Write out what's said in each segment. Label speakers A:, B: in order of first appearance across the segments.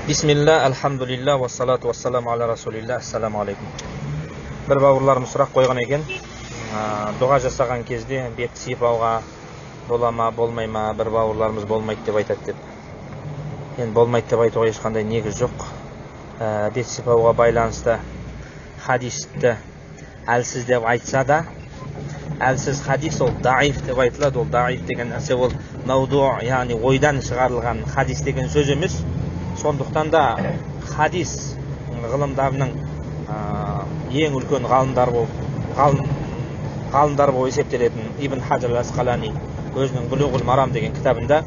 A: Bismillah, alhamdulillah, vassalatu vassalamu ala rasulillah, assalamu alaikum. Bir бауырларымыз сұрақ қойған екен. Дұға жасаған кезде бет сипауға бола ма, болмай ма, бір бауырларымыз болмайды деп айтады деп. Енді болмайды деп айтуға ешқандай негіз жоқ. Бет сипауға байланысты хадисті әлсіз деп айтса да, әлсіз хадис ол даиф деп айтылады. Ол даиф деген нәрсе ол мауду, яғни ойдан шығарылған хадис деген сөз емес. Сондықтан да хадис ғылымдарының ең үлкен ғалымдар болып есептелетін Ибн Хаджар ал-Асқалани өзінің Булуғул Марам деген кітабында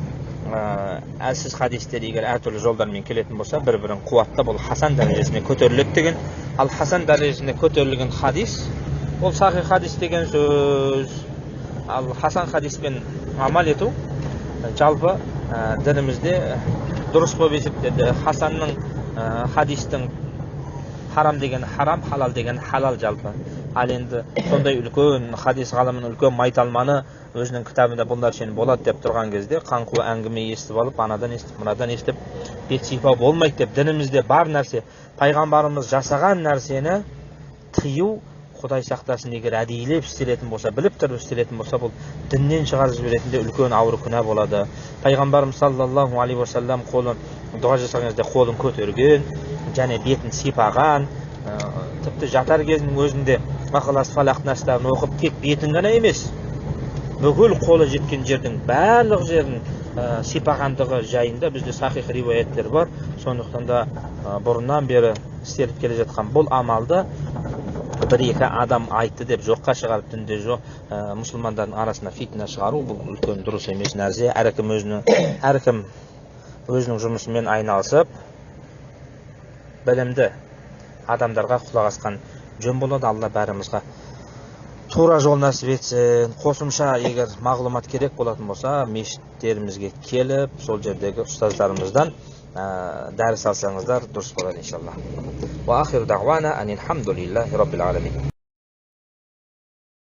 A: әлсіз хадистер егер әртүрлі жолдармен келетін болса, бір-бірін қуатты, бұл хасан дәрежесіне көтеріледі деген. Ал хасан дәрежесіне көтерілген хадис ол сахих хадис деген сөз. Ал хасан хадиспен амал ету жалпы дінімізде дұрыс болып есептеледі. Хасанның хадистің харам деген харам, халал деген халал жалпы. Ал енді сондай үлкен хадис ғалымының үлкен майталманы өзінің кітабында бұл нәрсені болады деп тұрған кезде қаңқу әңгіме естіп алып, анадан естіп, мынадан естіп, бет сипау болмайды деп дінімізде бар нәрсе, пайғамбарымыз жасаған нәрсені тыю, Құдай сақтасын, егер әдейілеп істелетін болса, біліп тұрып істелетін болса, бұл діннен шығарып жіберетінде үлкен ауыр күнә болады. Пайғамбарымыз саллаллаху алейхи уассалам дұға жасаған кезде қолын көтерген, және бетін сипаған, тіпті жатар кезінің өзінде Мақалас Фалақ Настарын оқып, тек бетін ғана емес, бүкіл қолы жеткен жердің барлық жерін сипағандығы жайында бізде сахих риуаяттер бар. Сондықтан да бұрыннан бері істеліп келе жатқан бұл амалды бір-екі адам айтты деп жоққа шығарып, дінде жоқ мұсылмандардың арасына фитна шығару, бұл үлкен дұрыс емес нәрсе. Әркім өзінің жұмысымен айналысып, білімді адамдарға құлақ асқан жөн болады. Алла бәрімізге тура жол нәсіп етсін. Қосымша егер мағлұмат керек болатын болса, мешіттерімізге келіп, сол жердегі ұстаздарымыздан дәріс алсаңыздар дұрыс болады иншаллах. Ва ахир дағвана анил хамдулиллахи раббил аламин.